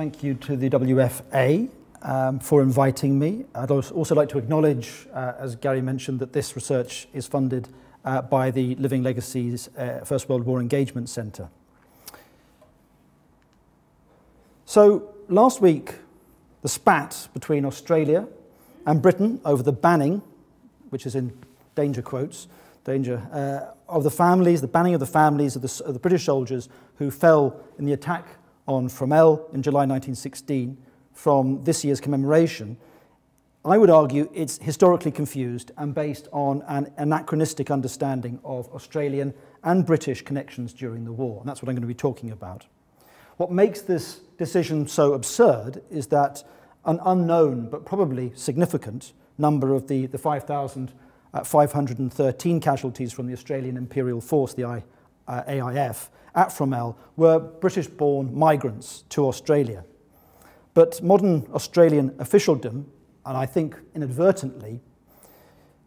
thank you to the WFA for inviting me. I'd also like to acknowledge, as Gary mentioned, that this research is funded by the Living Legacies First World War Engagement Centre. So last week, the spat between Australia and Britain over the banning, which is in danger quotes, of the families, the banning of the families of the British soldiers who fell in the attack on Fromelles in July 1916 from this year's commemoration, I would argue it's historically confused and based on an anachronistic understanding of Australian and British connections during the war, and that's what I'm going to be talking about. What makes this decision so absurd is that an unknown but probably significant number of the 5,513 casualties from the Australian Imperial Force, the AIF, at Fromelles were British-born migrants to Australia. But modern Australian officialdom, and I think inadvertently,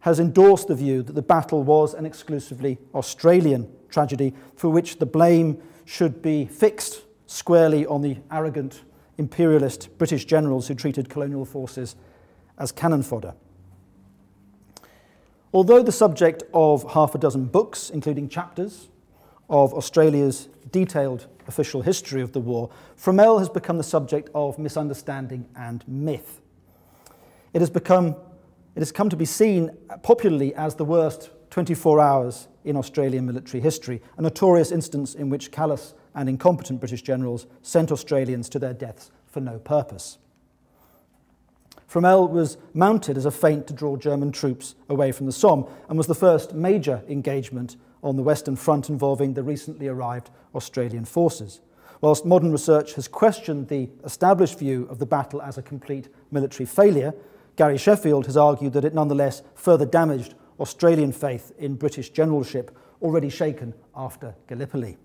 has endorsed the view that the battle was an exclusively Australian tragedy for which the blame should be fixed squarely on the arrogant imperialist British generals who treated colonial forces as cannon fodder. Although the subject of half a dozen books, including chapters of Australia's detailed official history of the war, Fromelles has become the subject of misunderstanding and myth. It has come to be seen popularly as the worst 24 hours in Australian military history, a notorious instance in which callous and incompetent British generals sent Australians to their deaths for no purpose. Fromelles was mounted as a feint to draw German troops away from the Somme and was the first major engagement on the Western Front involving the recently arrived Australian forces. Whilst modern research has questioned the established view of the battle as a complete military failure, Gary Sheffield has argued that it nonetheless further damaged Australian faith in British generalship already shaken after Gallipoli.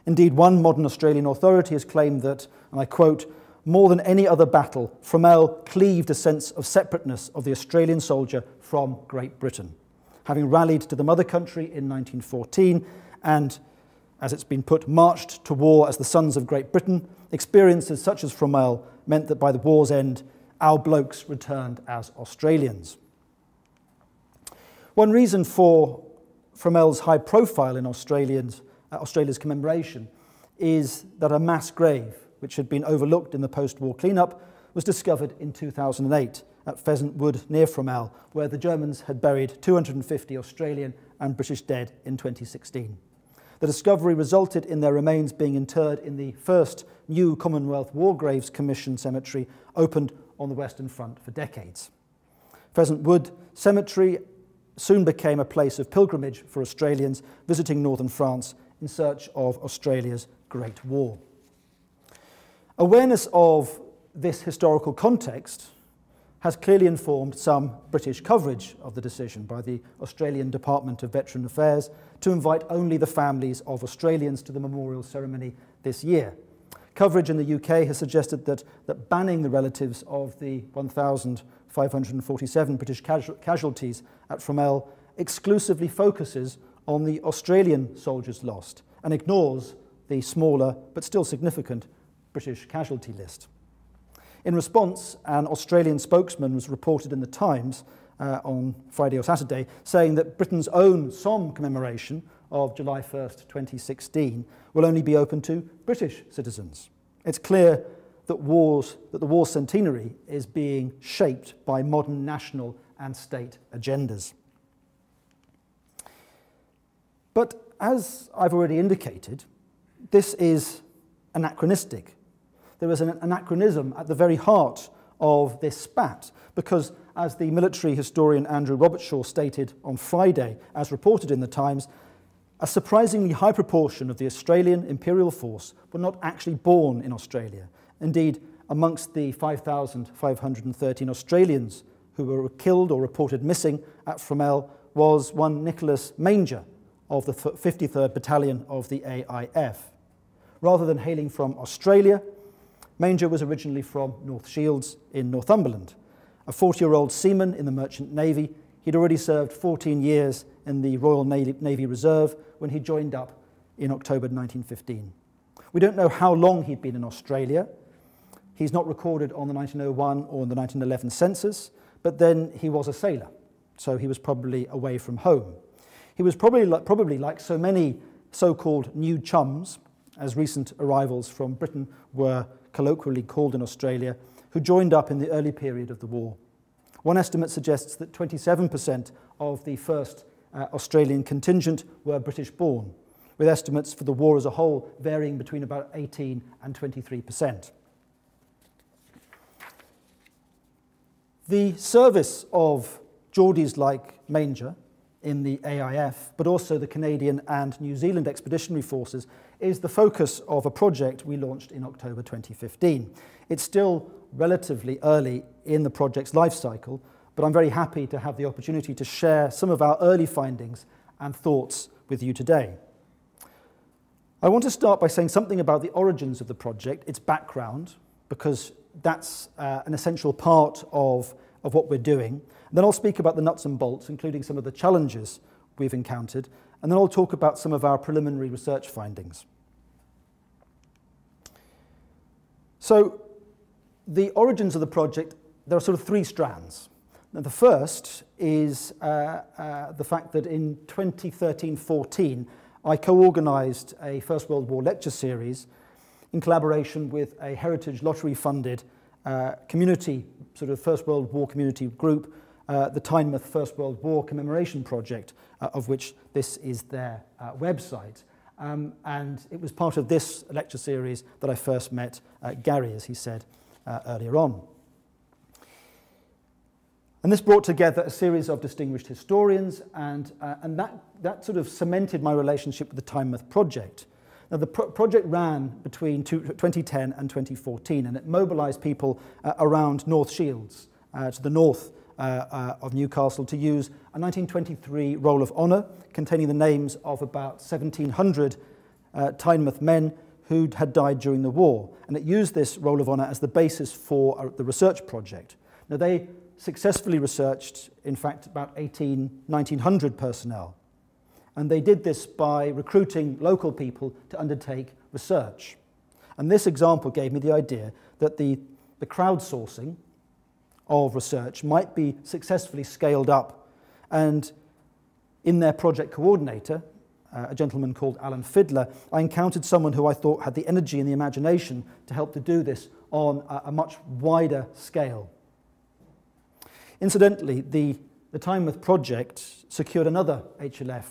Indeed, one modern Australian authority has claimed that, and I quote, "More than any other battle, Fromelles cleaved a sense of separateness of the Australian soldier from Great Britain. Having rallied to the mother country in 1914 and, as it's been put, marched to war as the sons of Great Britain, experiences such as Fromelles meant that by the war's end, our blokes returned as Australians." One reason for Fromelles' high profile in Australia's commemoration is that a mass grave, which had been overlooked in the post-war cleanup, was discovered in 2008 at Pheasant Wood near Fromelles, where the Germans had buried 250 Australian and British dead in 2016. The discovery resulted in their remains being interred in the first new Commonwealth War Graves Commission cemetery opened on the Western Front for decades. Pheasant Wood Cemetery soon became a place of pilgrimage for Australians visiting northern France in search of Australia's Great War. Awareness of this historical context has clearly informed some British coverage of the decision by the Australian Department of Veteran Affairs to invite only the families of Australians to the memorial ceremony this year. Coverage in the UK has suggested that banning the relatives of the 1,547 British casualties at Fromelles exclusively focuses on the Australian soldiers lost and ignores the smaller but still significant British casualty list. In response, an Australian spokesman was reported in the Times on Friday or Saturday saying that Britain's own Somme commemoration of July 1st, 2016 will only be open to British citizens. It's clear that the war's centenary is being shaped by modern national and state agendas. But as I've already indicated, this is anachronistic. There is an anachronism at the very heart of this spat, because as the military historian Andrew Robertshaw stated on Friday, as reported in the Times, a surprisingly high proportion of the Australian Imperial Force were not actually born in Australia. Indeed, amongst the 5,513 Australians who were killed or reported missing at Fromelles was one Nicholas Manger of the 53rd Battalion of the AIF. Rather than hailing from Australia, Manger was originally from North Shields in Northumberland. A 40-year-old seaman in the Merchant Navy, he'd already served 14 years in the Royal Navy Reserve when he joined up in October 1915. We don't know how long he'd been in Australia, He's not recorded on the 1901 or the 1911 census, but then he was a sailor, so he was probably away from home. He was probably like so many so-called new chums, as recent arrivals from Britain were colloquially called in Australia, who joined up in the early period of the war. One estimate suggests that 27% of the first Australian contingent were British-born, with estimates for the war as a whole varying between about 18 and 23%. The service of Geordies like Manger in the AIF, but also the Canadian and New Zealand Expeditionary Forces, is the focus of a project we launched in October 2015. It's still relatively early in the project's life cycle, but I'm very happy to have the opportunity to share some of our early findings and thoughts with you today. I want to start by saying something about the origins of the project, its background, because that's an essential part of what we're doing. And then I'll speak about the nuts and bolts, including some of the challenges we've encountered, and then I'll talk about some of our preliminary research findings. So, the origins of the project, there are sort of three strands. Now, the first is the fact that in 2013-14, I co-organised a First World War lecture series in collaboration with a Heritage Lottery-funded community, sort of First World War community group, the Tynemouth First World War Commemoration Project, of which this is their website. And it was part of this lecture series that I first met Gary, as he said earlier on. And this brought together a series of distinguished historians, and that sort of cemented my relationship with the Tynemouth project. Now, the project ran between 2010 and 2014, and it mobilised people around North Shields, to the north of Newcastle, to use a 1923 Roll of Honour containing the names of about 1,700 Tynemouth men who had died during the war. And it used this Roll of Honour as the basis for the research project. Now, they successfully researched, in fact, about 1,900 personnel. And they did this by recruiting local people to undertake research. And this example gave me the idea that the crowdsourcing of research might be successfully scaled up. And in their project coordinator, a gentleman called Alan Fiddler, I encountered someone who I thought had the energy and the imagination to help to do this on a much wider scale. Incidentally, the Tynemouth project secured another HLF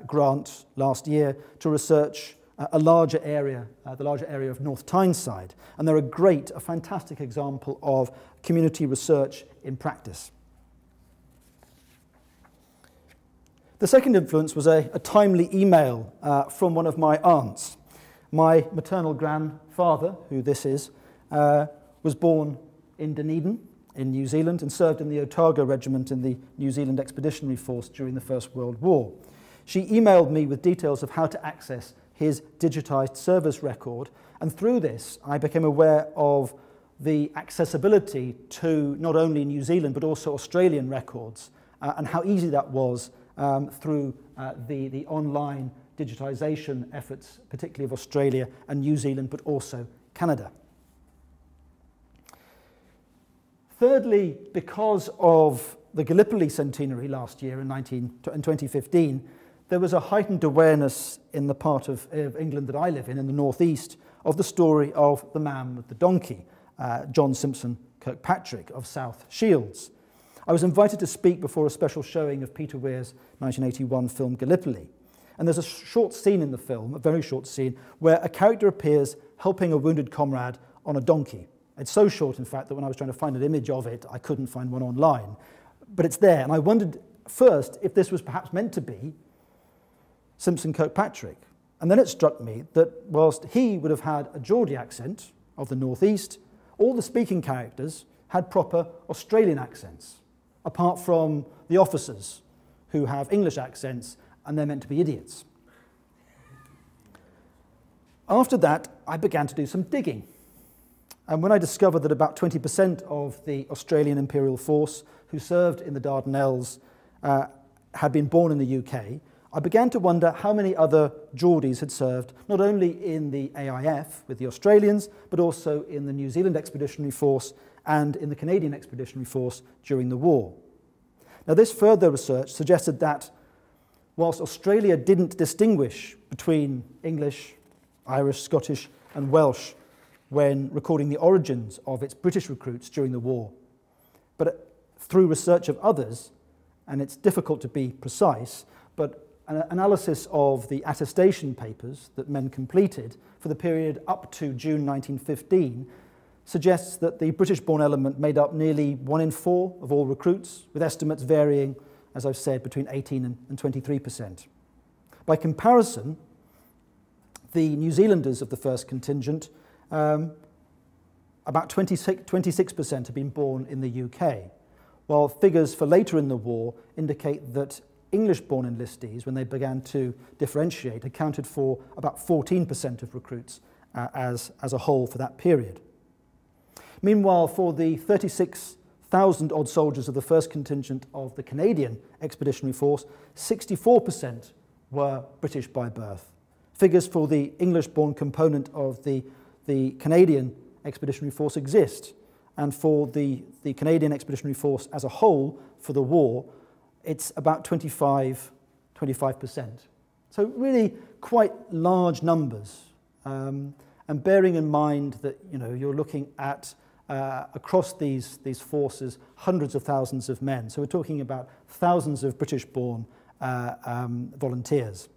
grant last year to research a larger area, the larger area of North Tyneside. And they're a fantastic example of community research in practice. The second influence was a timely email from one of my aunts. My maternal grandfather, who this is, was born in Dunedin in New Zealand and served in the Otago Regiment in the New Zealand Expeditionary Force during the First World War. She emailed me with details of how to access his digitised service record, and through this I became aware of the accessibility to not only New Zealand but also Australian records, and how easy that was through the online digitisation efforts, particularly of Australia and New Zealand, but also Canada. Thirdly, because of the Gallipoli centenary last year in 2015, there was a heightened awareness in the part of England that I live in the northeast, of the story of the man with the donkey, John Simpson Kirkpatrick of South Shields. I was invited to speak before a special showing of Peter Weir's 1981 film Gallipoli. And there's a short scene in the film, a very short scene, where a character appears helping a wounded comrade on a donkey. It's so short, in fact, that when I was trying to find an image of it, I couldn't find one online. But it's there, and I wondered first if this was perhaps meant to be Simpson Kirkpatrick. And then it struck me that whilst he would have had a Geordie accent of the northeast, all the speaking characters had proper Australian accents, apart from the officers who have English accents, and they're meant to be idiots. After that, I began to do some digging. And when I discovered that about 20% of the Australian Imperial Force who served in the Dardanelles had been born in the UK, I began to wonder how many other Geordies had served not only in the AIF with the Australians, but also in the New Zealand Expeditionary Force and in the Canadian Expeditionary Force during the war. Now, this further research suggested that whilst Australia didn't distinguish between English, Irish, Scottish and Welsh when recording the origins of its British recruits during the war, but through research of others, and it's difficult to be precise, but an analysis of the attestation papers that men completed for the period up to June 1915 suggests that the British-born element made up nearly 1 in 4 of all recruits, with estimates varying, as I've said, between 18% and 23%. By comparison, the New Zealanders of the first contingent, about 26% have been born in the UK, while figures for later in the war indicate that English-born enlistees, when they began to differentiate, accounted for about 14% of recruits as a whole for that period. Meanwhile, for the 36,000-odd soldiers of the first contingent of the Canadian Expeditionary Force, 64% were British by birth. Figures for the English-born component of the Canadian Expeditionary Force exist, and for the Canadian Expeditionary Force as a whole for the war, it's about 25%. So really quite large numbers. And bearing in mind that you're looking at across these forces hundreds of thousands of men. So we're talking about thousands of British-born volunteers.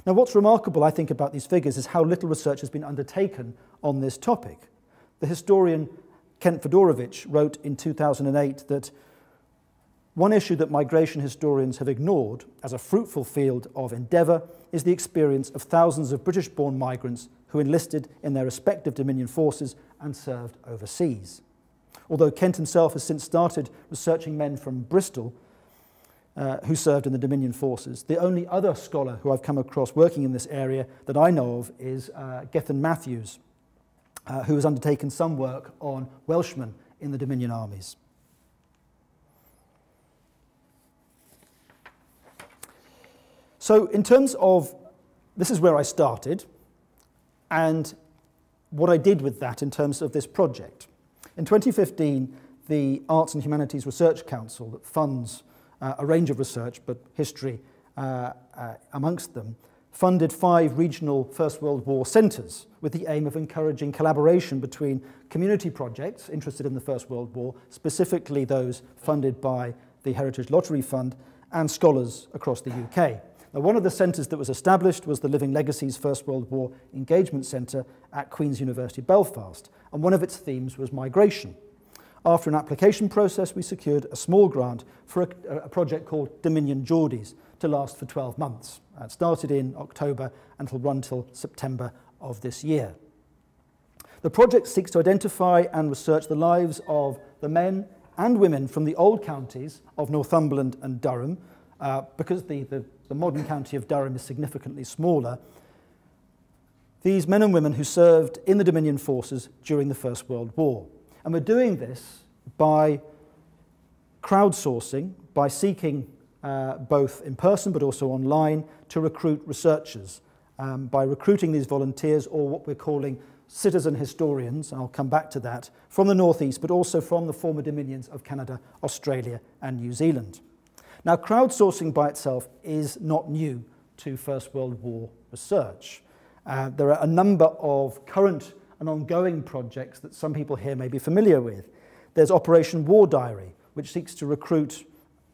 Now, what's remarkable, I think, about these figures is how little research has been undertaken on this topic. The historian Kent Fedorovich wrote in 2008 that one issue that migration historians have ignored as a fruitful field of endeavour is the experience of thousands of British-born migrants who enlisted in their respective Dominion forces and served overseas. Although Kent himself has since started researching men from Bristol who served in the Dominion forces, the only other scholar who I've come across working in this area that I know of is Gethin Matthews, who has undertaken some work on Welshmen in the Dominion armies. So in terms of, this is where I started, and what I did with that in terms of this project. In 2015, the Arts and Humanities Research Council that funds a range of research, but history amongst them, funded 5 regional First World War centres with the aim of encouraging collaboration between community projects interested in the First World War, specifically those funded by the Heritage Lottery Fund, and scholars across the UK. Now, one of the centres that was established was the Living Legacies First World War Engagement Centre at Queen's University Belfast, and one of its themes was migration. After an application process, we secured a small grant for a project called Dominion Geordies to last for 12 months. It started in October and will run till September of this year. The project seeks to identify and research the lives of the men and women from the old counties of Northumberland and Durham, because the modern county of Durham is significantly smaller. These men and women who served in the Dominion forces during the First World War. And we're doing this by crowdsourcing, by seeking both in person but also online to recruit researchers, by recruiting these volunteers, or what we're calling citizen historians, and I'll come back to that, from the Northeast, but also from the former dominions of Canada, Australia and New Zealand. Now, crowdsourcing by itself is not new to First World War research. There are a number of current and ongoing projects that some people here may be familiar with. There's Operation War Diary, which seeks to recruit,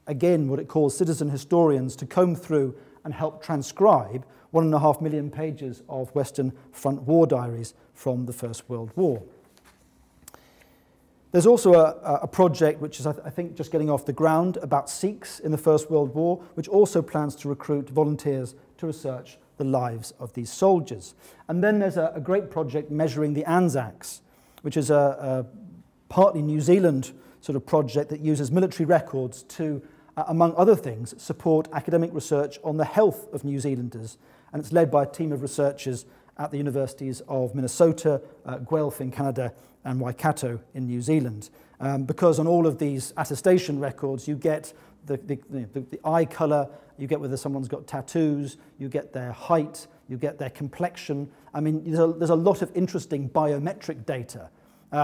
again, what it calls citizen historians to comb through and help transcribe 1.5 million pages of Western Front war diaries from the First World War. There's also a project which is, I think, just getting off the ground about Sikhs in the First World War, which also plans to recruit volunteers to research the lives of these soldiers. And then there's a great project measuring the ANZACs, which is a partly New Zealand sort of project that uses military records to, among other things, support academic research on the health of New Zealanders. And it's led by a team of researchers at the universities of Minnesota, Guelph in Canada, and Waikato in New Zealand. Because on all of these attestation records, you get the eye colour, you get whether someone's got tattoos, you get their height, you get their complexion. I mean, there's a lot of interesting biometric data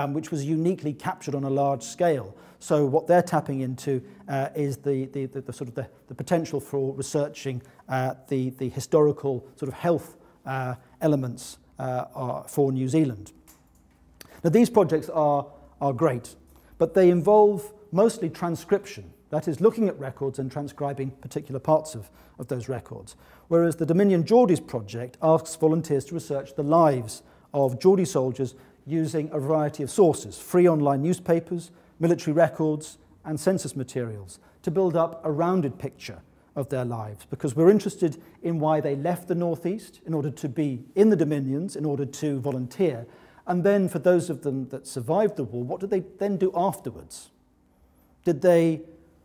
which was uniquely captured on a large scale. So what they're tapping into is the sort of the potential for researching the historical sort of health elements for New Zealand. Now these projects are great, but they involve mostly transcription. That is, looking at records and transcribing particular parts of those records. Whereas the Dominion Geordies project asks volunteers to research the lives of Geordie soldiers using a variety of sources, free online newspapers, military records, and census materials, to build up a rounded picture of their lives, because we're interested in why they left the northeast in order to be in the Dominions, in order to volunteer, and then for those of them that survived the war, what did they then do afterwards? Did they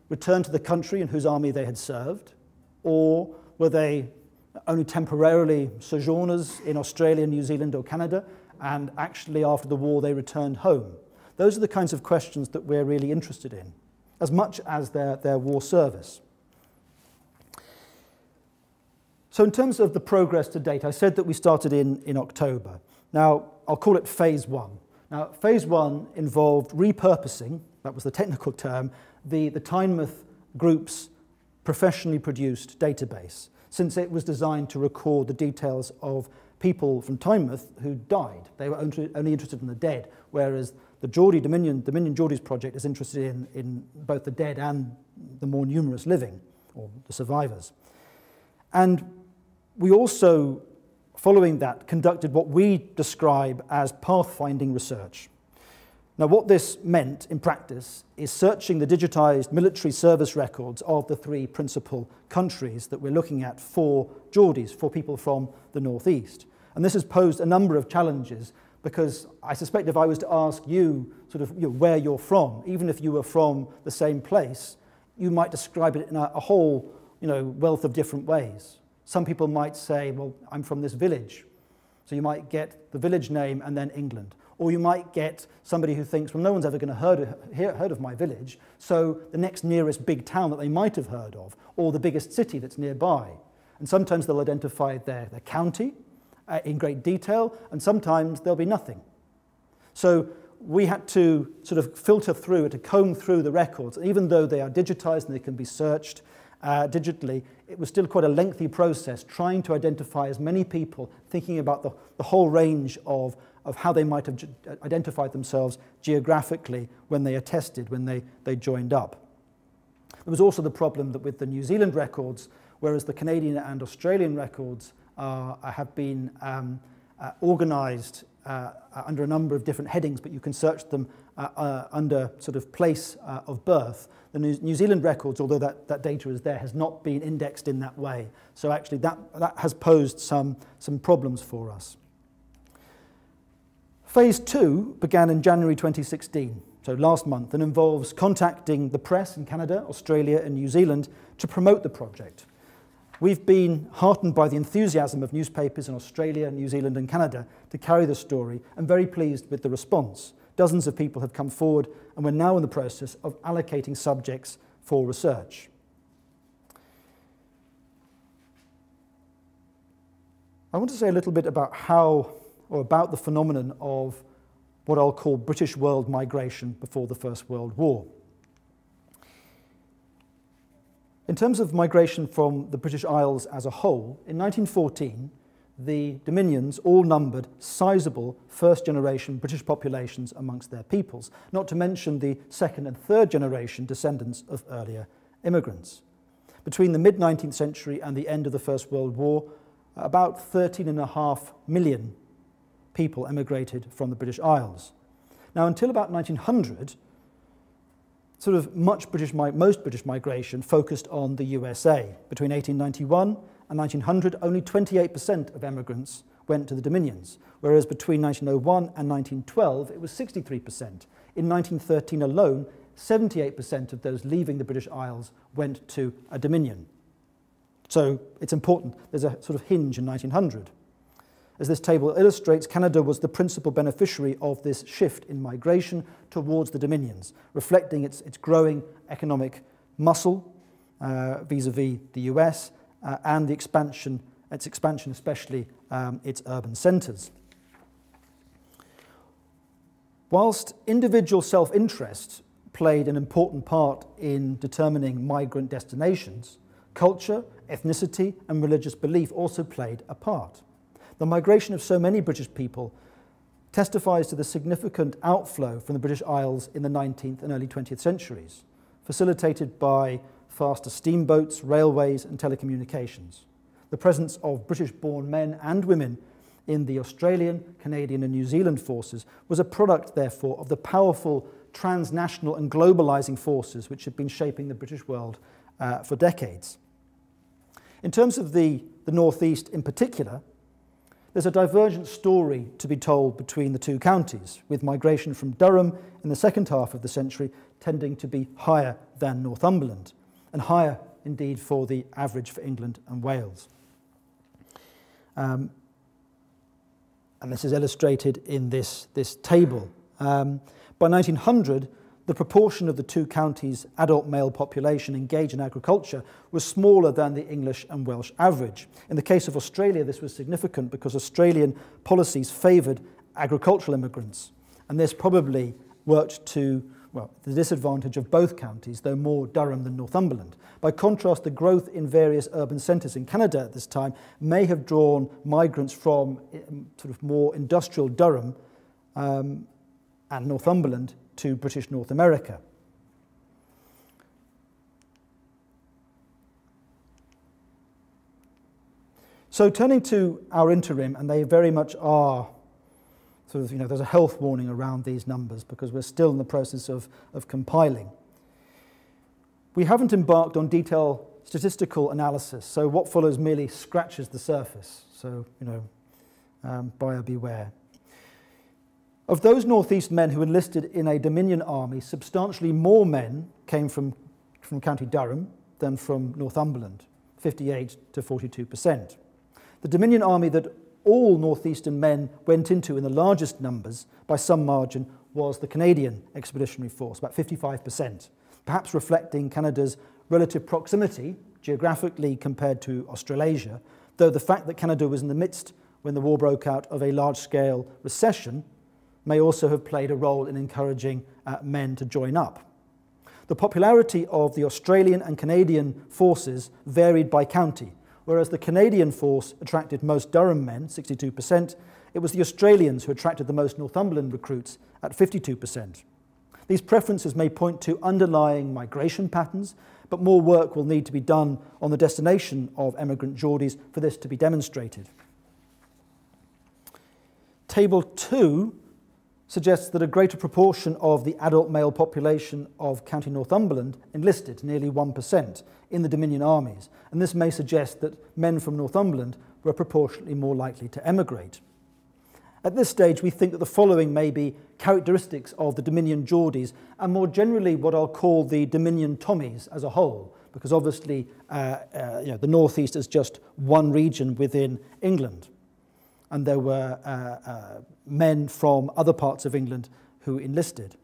return to the country in whose army they had served, or were they only temporarily sojourners in Australia, New Zealand, or Canada, and actually after the war they returned home? Those are the kinds of questions that we're really interested in, as much as their war service. So in terms of the progress to date, I said that we started in October. Now, I'll call it phase one. Now, phase one involved repurposing, that was the technical term, the Tynemouth Group's professionally produced database, since it was designed to record the details of people from Tynemouth who died. They were only interested in the dead, whereas the Dominion Geordies project is interested in both the dead and the more numerous living, or the survivors. And we also, following that, conducted what we describe as pathfinding research. Now, what this meant in practice is searching the digitized military service records of the three principal countries that we're looking at for Geordies, for people from the northeast. And this has posed a number of challenges, because I suspect if I was to ask you sort of where you're from, even if you were from the same place, you might describe it in a whole wealth of different ways. Some people might say, well, I'm from this village. So you might get the village name and then England. Or you might get somebody who thinks, well, no one's ever going to heard of my village, so the next nearest big town that they might have heard of, or the biggest city that's nearby. And sometimes they'll identify their county in great detail, and sometimes there'll be nothing. So we had to sort of filter through, to comb through the records. Even though they are digitized and they can be searched digitally, it was still quite a lengthy process trying to identify as many people, thinking about the whole range of how they might have identified themselves geographically when they attested, when they joined up. There was also the problem that with the New Zealand records, whereas the Canadian and Australian records have been organised under a number of different headings, but you can search them under sort of place of birth. The New Zealand records, although that data is there, has not been indexed in that way. So actually that has posed some problems for us. Phase two began in January 2016, so last month, and involves contacting the press in Canada, Australia, and New Zealand to promote the project. We've been heartened by the enthusiasm of newspapers in Australia, New Zealand, and Canada to carry the story, and very pleased with the response. Dozens of people have come forward, and we're now in the process of allocating subjects for research. I want to say a little bit about about the phenomenon of what I'll call British world migration before the First World War. In terms of migration from the British Isles as a whole, in 1914, the Dominions all numbered sizable first-generation British populations amongst their peoples, not to mention the second and third generation descendants of earlier immigrants. Between the mid-19th century and the end of the First World War, about 13.5 million people emigrated from the British Isles. Now, until about 1900, most British migration focused on the USA. Between 1891 and 1900, only 28% of emigrants went to the Dominions, whereas between 1901 and 1912, it was 63%. In 1913 alone, 78% of those leaving the British Isles went to a Dominion. So it's important. There's a sort of hinge in 1900. As this table illustrates, Canada was the principal beneficiary of this shift in migration towards the Dominions, reflecting its growing economic muscle vis-à-vis the US and its expansion especially its urban centres. Whilst individual self-interest played an important part in determining migrant destinations, culture, ethnicity and religious belief also played a part. The migration of so many British people testifies to the significant outflow from the British Isles in the 19th and early 20th centuries, facilitated by faster steamboats, railways and telecommunications. The presence of British-born men and women in the Australian, Canadian and New Zealand forces was a product, therefore, of the powerful transnational and globalising forces which had been shaping the British world for decades. In terms of the North East in particular, there's a divergent story to be told between the two counties, with migration from Durham in the second half of the century tending to be higher than Northumberland, and higher indeed for the average for England and Wales. And this is illustrated in this table. By 1900, the proportion of the two counties' adult male population engaged in agriculture was smaller than the English and Welsh average. In the case of Australia, this was significant because Australian policies favoured agricultural immigrants, and this probably worked to, well, the disadvantage of both counties, though more Durham than Northumberland. By contrast, the growth in various urban centres in Canada at this time may have drawn migrants from sort of more industrial Durham and Northumberland to British North America. So turning to our interim, and they very much are sort of, there's a health warning around these numbers because we're still in the process of compiling. We haven't embarked on detailed statistical analysis, so what follows merely scratches the surface. So, buyer beware. Of those Northeast men who enlisted in a Dominion army, substantially more men came from County Durham than from Northumberland, 58 to 42%. The Dominion army that all Northeastern men went into in the largest numbers, by some margin, was the Canadian Expeditionary Force, about 55%, perhaps reflecting Canada's relative proximity, geographically compared to Australasia, though the fact that Canada was in the midst, when the war broke out, of a large-scale recession may also have played a role in encouraging men to join up. The popularity of the Australian and Canadian forces varied by county. Whereas the Canadian force attracted most Durham men, 62%, it was the Australians who attracted the most Northumberland recruits at 52%. These preferences may point to underlying migration patterns, but more work will need to be done on the destination of emigrant Geordies for this to be demonstrated. Table 2 suggests that a greater proportion of the adult male population of County Northumberland enlisted, nearly 1%, in the Dominion armies, and this may suggest that men from Northumberland were proportionately more likely to emigrate. At this stage, we think that the following may be characteristics of the Dominion Geordies, and more generally what I'll call the Dominion Tommies as a whole, because obviously the North East is just one region within England. And there were men from other parts of England who enlisted.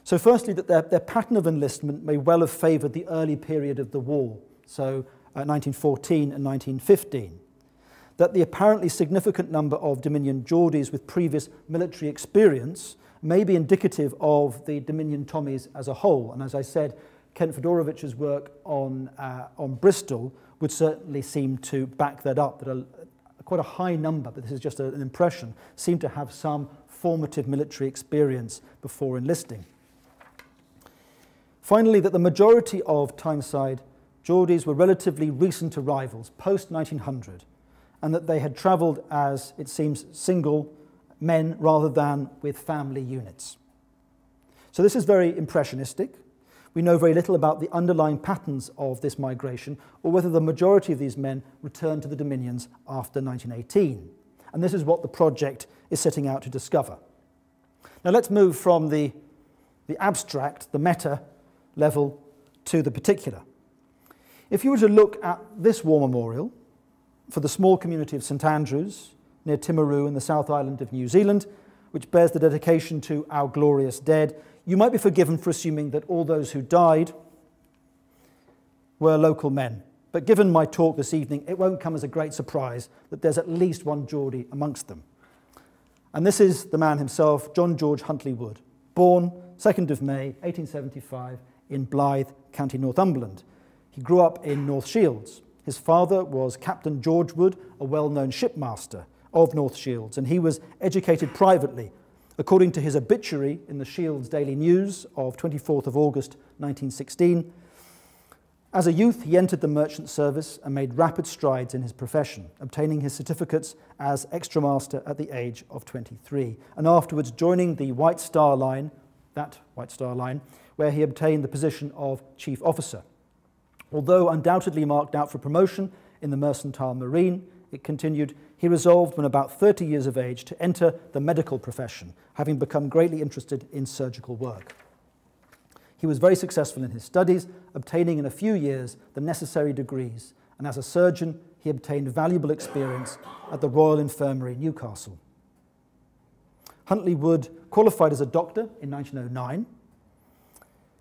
So firstly, that their pattern of enlistment may well have favoured the early period of the war, so 1914 and 1915. That the apparently significant number of Dominion Geordies with previous military experience may be indicative of the Dominion Tommies as a whole. And as I said, Kent Fedorovich's work on Bristol would certainly seem to back that up, that quite a high number, but this is just an impression, seem to have some formative military experience before enlisting. Finally, that the majority of Tyneside Geordies were relatively recent arrivals, post-1900, and that they had travelled as, it seems, single men rather than with family units. So this is very impressionistic. We know very little about the underlying patterns of this migration or whether the majority of these men returned to the Dominions after 1918. And this is what the project is setting out to discover. Now let's move from the abstract, the meta level, to the particular. If you were to look at this war memorial for the small community of St Andrews near Timaru in the South Island of New Zealand, which bears the dedication to our glorious dead, you might be forgiven for assuming that all those who died were local men. But given my talk this evening, it won't come as a great surprise that there's at least one Geordie amongst them. And this is the man himself, John George Huntley Wood, born 2nd of May 1875 in Blythe, County Northumberland. He grew up in North Shields. His father was Captain George Wood, a well-known shipmaster of North Shields, and he was educated privately. According to his obituary in the Shields Daily News of 24th of August 1916, as a youth he entered the merchant service and made rapid strides in his profession, obtaining his certificates as extra master at the age of 23, and afterwards joining the White Star Line, where he obtained the position of chief officer. Although undoubtedly marked out for promotion in the mercantile marine, it continued, he resolved when about 30 years of age to enter the medical profession, having become greatly interested in surgical work. He was very successful in his studies, obtaining in a few years the necessary degrees, and as a surgeon he obtained valuable experience at the Royal Infirmary, Newcastle. Huntley Wood qualified as a doctor in 1909.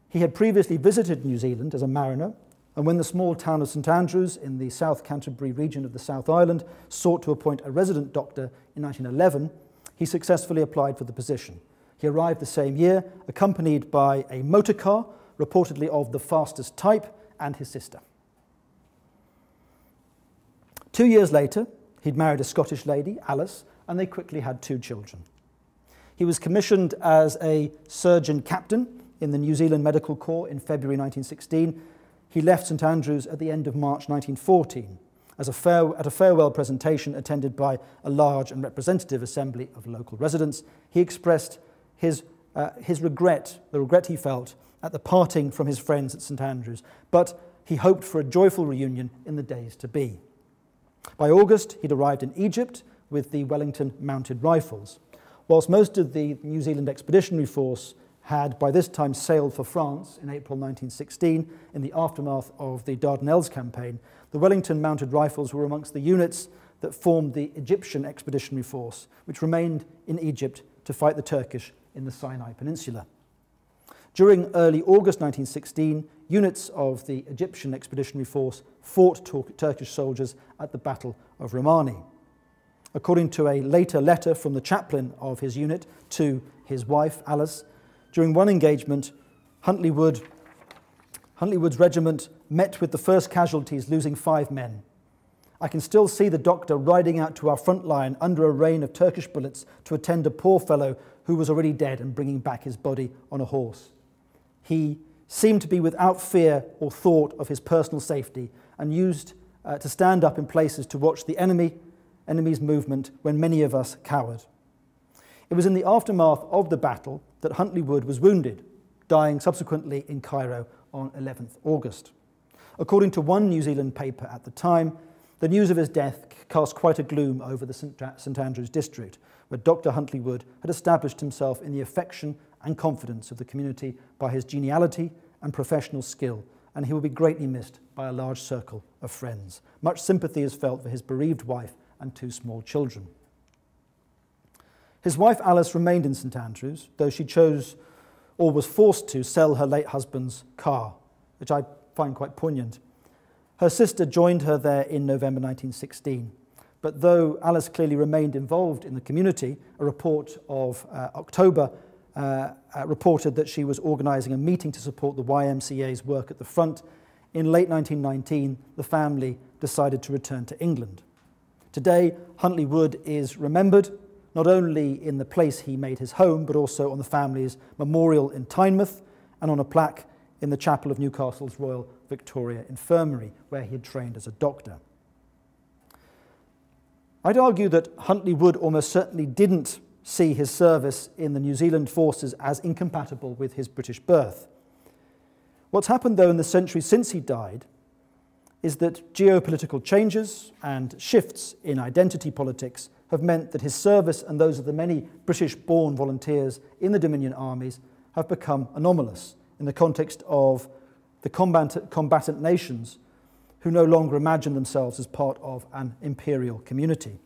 He had previously visited New Zealand as a mariner, and when the small town of St Andrews in the South Canterbury region of the South Island sought to appoint a resident doctor in 1911, he successfully applied for the position. He arrived the same year, accompanied by a motor car, reportedly of the fastest type, and his sister. 2 years later, he'd married a Scottish lady, Alice, and they quickly had 2 children. He was commissioned as a surgeon captain in the New Zealand Medical Corps in February 1916. He left St Andrews at the end of March 1914 at a farewell presentation attended by a large and representative assembly of local residents. He expressed his regret, the regret he felt at the parting from his friends at St Andrews, but he hoped for a joyful reunion in the days to be. By August, he'd arrived in Egypt with the Wellington Mounted Rifles. Whilst most of the New Zealand Expeditionary Force had by this time sailed for France in April 1916 in the aftermath of the Dardanelles campaign, the Wellington Mounted Rifles were amongst the units that formed the Egyptian Expeditionary Force, which remained in Egypt to fight the Turkish in the Sinai Peninsula. During early August 1916, units of the Egyptian Expeditionary Force fought Turkish soldiers at the Battle of Romani. According to a later letter from the chaplain of his unit to his wife, Alice, during one engagement, Huntley Wood's regiment met with the first casualties, losing 5 men. I can still see the doctor riding out to our front line under a rain of Turkish bullets to attend a poor fellow who was already dead and bringing back his body on a horse. He seemed to be without fear or thought of his personal safety and used to stand up in places to watch the enemy's movement when many of us cowered. It was in the aftermath of the battle that Huntley Wood was wounded, dying subsequently in Cairo on 11th August. According to one New Zealand paper at the time, the news of his death cast quite a gloom over the St Andrews district, where Dr. Huntley Wood had established himself in the affection and confidence of the community by his geniality and professional skill, and he will be greatly missed by a large circle of friends. Much sympathy is felt for his bereaved wife and 2 small children. His wife Alice remained in St Andrews, though she chose or was forced to sell her late husband's car, which I find quite poignant. Her sister joined her there in November 1916, but though Alice clearly remained involved in the community, a report of October reported that she was organising a meeting to support the YMCA's work at the front. In late 1919, the family decided to return to England. Today, Huntley Wood is remembered not only in the place he made his home, but also on the family's memorial in Tynemouth and on a plaque in the chapel of Newcastle's Royal Victoria Infirmary, where he had trained as a doctor. I'd argue that Huntley Wood almost certainly didn't see his service in the New Zealand forces as incompatible with his British birth. What's happened, though, in the century since he died is that geopolitical changes and shifts in identity politics have meant that his service and those of the many British-born volunteers in the Dominion armies have become anomalous in the context of the combatant nations who no longer imagine themselves as part of an imperial community.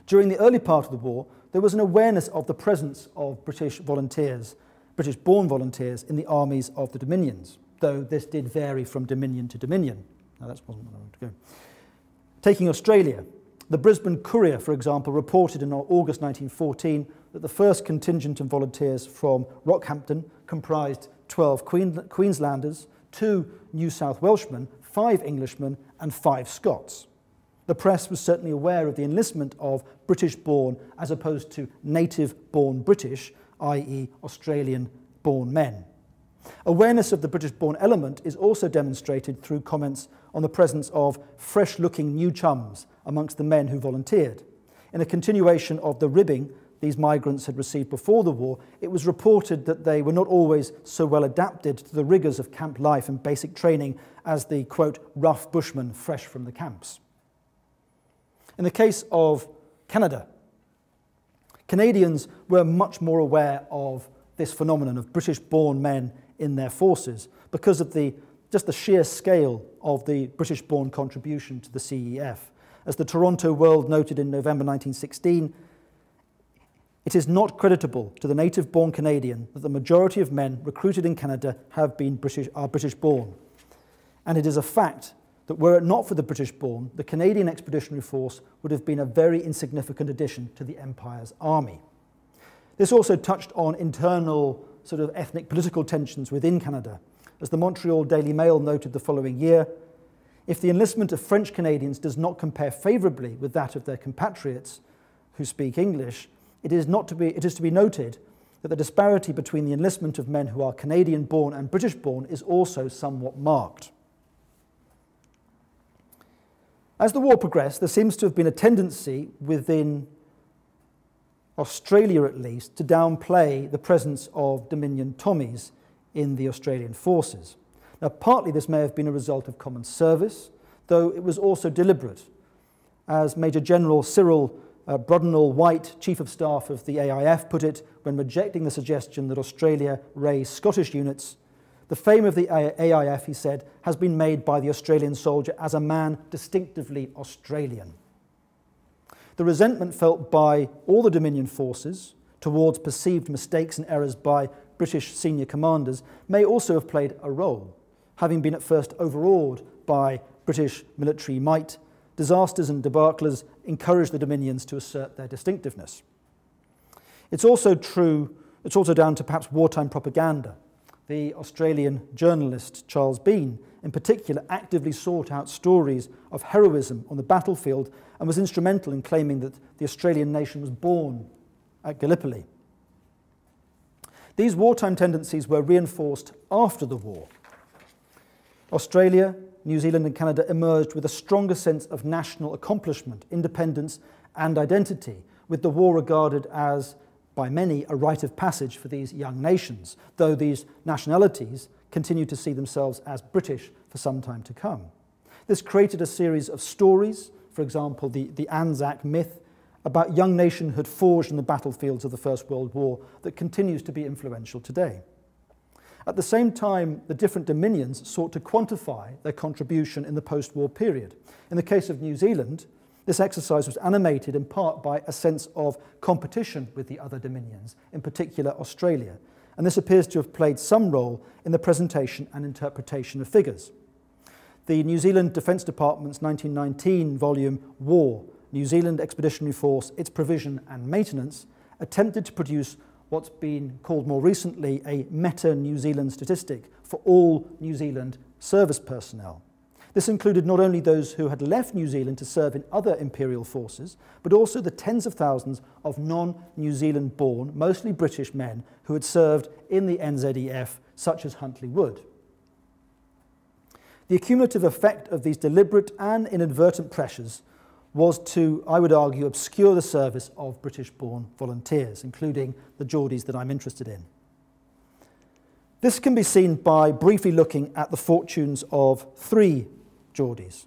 During the early part of the war, there was an awareness of the presence of British volunteers, British-born volunteers in the armies of the Dominions. though this did vary from dominion to dominion. Now, that wasn't where I wanted to go. Taking Australia, the Brisbane Courier, for example, reported in August 1914 that the first contingent of volunteers from Rockhampton comprised 12 Queenslanders, 2 New South Welshmen, 5 Englishmen, and 5 Scots. The press was certainly aware of the enlistment of British-born as opposed to native-born British, i.e. Australian-born men. Awareness of the British-born element is also demonstrated through comments on the presence of fresh-looking new chums amongst the men who volunteered. In a continuation of the ribbing these migrants had received before the war, it was reported that they were not always so well adapted to the rigours of camp life and basic training as the, quote, rough bushmen fresh from the camps. In the case of Canada, Canadians were much more aware of this phenomenon of British-born men in their forces because of just the sheer scale of the British-born contribution to the CEF. As the Toronto World noted in November 1916, it is not creditable to the native-born Canadian that the majority of men recruited in Canada are British-born. And it is a fact that were it not for the British-born, the Canadian Expeditionary Force would have been a very insignificant addition to the Empire's army. This also touched on internal sort of ethnic political tensions within Canada. As the Montreal Daily Mail noted the following year, if the enlistment of French Canadians does not compare favourably with that of their compatriots who speak English, it is to be noted that the disparity between the enlistment of men who are Canadian-born and British-born is also somewhat marked. As the war progressed, there seems to have been a tendency within Australia at least to downplay the presence of Dominion Tommies in the Australian forces. Now, partly this may have been a result of common service, though it was also deliberate. As Major General Cyril Brudenell White, Chief of Staff of the AIF, put it when rejecting the suggestion that Australia raise Scottish units, the fame of the AIF, he said, has been made by the Australian soldier as a man distinctively Australian. The resentment felt by all the Dominion forces towards perceived mistakes and errors by British senior commanders may also have played a role. Having been at first overawed by British military might, disasters and debacles encouraged the Dominions to assert their distinctiveness. It's also down to perhaps wartime propaganda. The Australian journalist Charles Bean, in particular, actively sought out stories of heroism on the battlefield and was instrumental in claiming that the Australian nation was born at Gallipoli. These wartime tendencies were reinforced after the war. Australia, New Zealand and Canada emerged with a stronger sense of national accomplishment, independence and identity, with the war regarded as by many a rite of passage for these young nations, though these nationalities continued to see themselves as British for some time to come. This created a series of stories, for example, the Anzac myth, about young nationhood forged in the battlefields of the First World War that continues to be influential today. At the same time, the different dominions sought to quantify their contribution in the post-war period. In the case of New Zealand, this exercise was animated in part by a sense of competition with the other dominions, in particular Australia, and this appears to have played some role in the presentation and interpretation of figures. The New Zealand Defence Department's 1919 volume, War, New Zealand Expeditionary Force, Its Provision and Maintenance, attempted to produce what's been called more recently a meta-New Zealand statistic for all New Zealand service personnel. This included not only those who had left New Zealand to serve in other imperial forces, but also the tens of thousands of non-New Zealand-born, mostly British men who had served in the NZEF, such as Huntly Wood. The accumulative effect of these deliberate and inadvertent pressures was to, I would argue, obscure the service of British-born volunteers, including the Geordies that I'm interested in. This can be seen by briefly looking at the fortunes of 3 Geordies.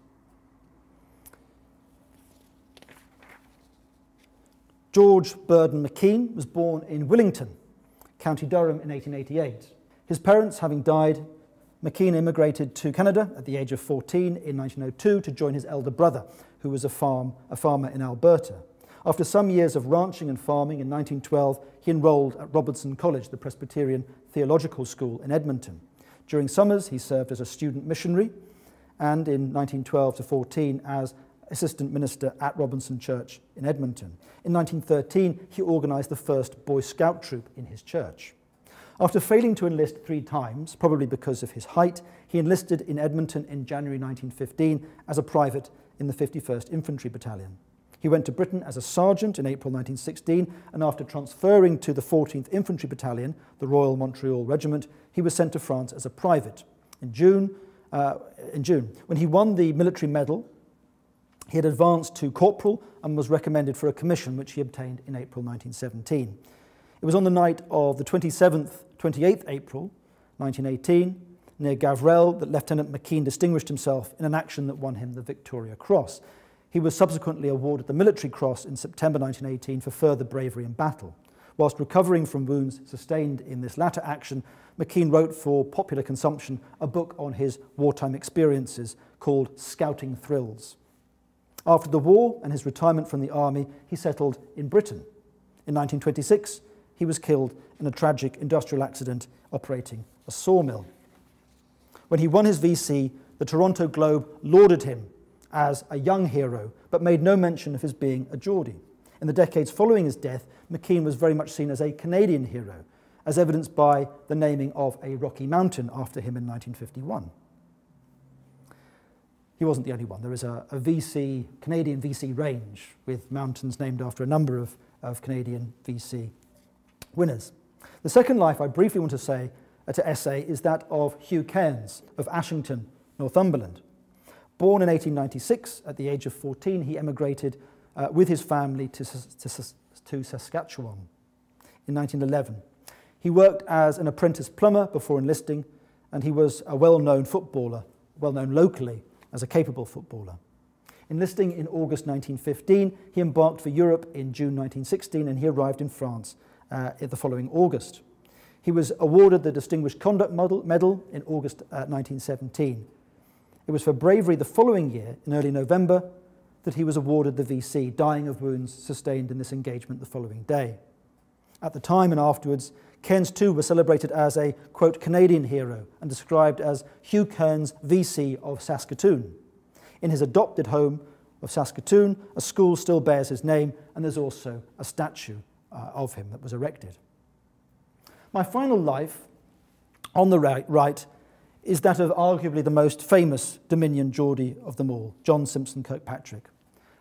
George Burdon McKean was born in Willington, County Durham in 1888. His parents having died, McKean immigrated to Canada at the age of 14 in 1902 to join his elder brother, who was a farmer in Alberta. After some years of ranching and farming in 1912, he enrolled at Robertson College, the Presbyterian Theological School in Edmonton. During summers, he served as a student missionary and in 1912 to 14 as assistant minister at Robinson Church in Edmonton. In 1913, he organised the first Boy Scout troop in his church. After failing to enlist 3 times, probably because of his height, he enlisted in Edmonton in January 1915 as a private in the 51st Infantry Battalion. He went to Britain as a sergeant in April 1916, and after transferring to the 14th Infantry Battalion, the Royal Montreal Regiment, he was sent to France as a private. In June, when he won the military medal, he had advanced to corporal and was recommended for a commission, which he obtained in April 1917. It was on the night of the 28th April 1918, near Gavrelle, that Lieutenant McKean distinguished himself in an action that won him the Victoria Cross. He was subsequently awarded the Military Cross in September 1918 for further bravery in battle. Whilst recovering from wounds sustained in this latter action, McKean wrote for popular consumption a book on his wartime experiences called Scouting Thrills. After the war and his retirement from the army, he settled in Britain. In 1926, he was killed in a tragic industrial accident operating a sawmill. When he won his VC, the Toronto Globe lauded him as a young hero, but made no mention of his being a Geordie. In the decades following his death, McKean was very much seen as a Canadian hero, as evidenced by the naming of a Rocky Mountain after him in 1951. He wasn't the only one. There is a Canadian VC range with mountains named after a number of Canadian VC winners. The second life I briefly want to essay is that of Hugh Cairns of Ashington, Northumberland. Born in 1896, at the age of 14, he emigrated with his family to Saskatchewan in 1911. He worked as an apprentice plumber before enlisting, and he was a well-known footballer, well-known locally as a capable footballer. Enlisting in August 1915, he embarked for Europe in June 1916, and he arrived in France the following August. He was awarded the Distinguished Conduct Medal in August 1917. It was for bravery the following year, in early November, that he was awarded the VC, dying of wounds sustained in this engagement the following day. At the time and afterwards, Cairns too was celebrated as a, quote, Canadian hero and described as Hugh Cairns, VC of Saskatoon. In his adopted home of Saskatoon, a school still bears his name, and there's also a statue of him that was erected. My final life, on the right, is that of arguably the most famous Dominion Geordie of them all, John Simpson Kirkpatrick.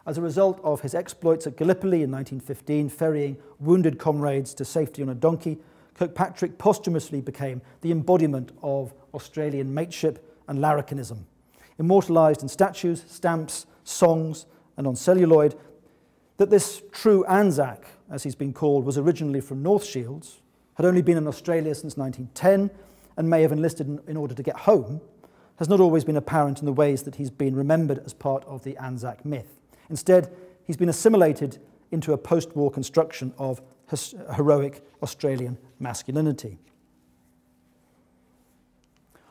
As a result of his exploits at Gallipoli in 1915, ferrying wounded comrades to safety on a donkey, Kirkpatrick posthumously became the embodiment of Australian mateship and larrikinism. Immortalised in statues, stamps, songs, and on celluloid, that this true ANZAC, as he's been called, was originally from North Shields, had only been in Australia since 1910, and may have enlisted in order to get home, has not always been apparent in the ways that he's been remembered as part of the ANZAC myth. Instead, he's been assimilated into a post-war construction of heroic Australian masculinity.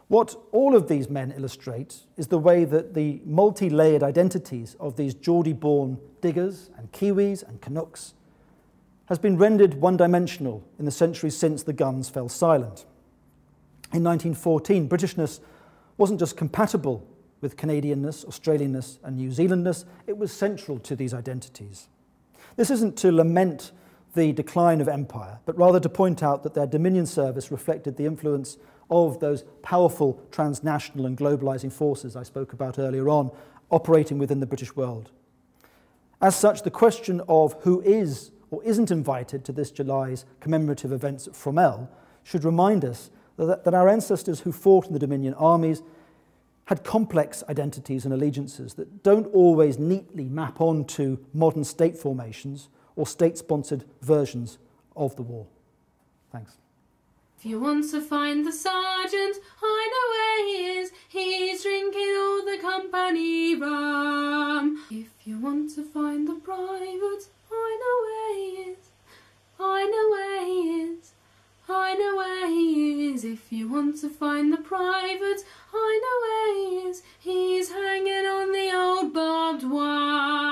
What all of these men illustrate is the way that the multi-layered identities of these Geordie-born diggers and Kiwis and Canucks has been rendered one-dimensional in the centuries since the guns fell silent. In 1914, Britishness wasn't just compatible with Canadianness, Australianness, and New Zealandness, it was central to these identities. This isn't to lament the decline of empire, but rather to point out that their Dominion service reflected the influence of those powerful transnational and globalizing forces I spoke about earlier on, operating within the British world. As such, the question of who is or isn't invited to this July's commemorative events at Fromelles should remind us that our ancestors who fought in the Dominion armies had complex identities and allegiances that don't always neatly map onto modern state formations or state-sponsored versions of the war. Thanks. If you want to find the sergeant, I know where he is. He's drinking all the company rum. If you want to find the private, I know where he is. I know where he is. I know where he is. If you want to find the private, I know where he is. He's hanging on the old barbed wire.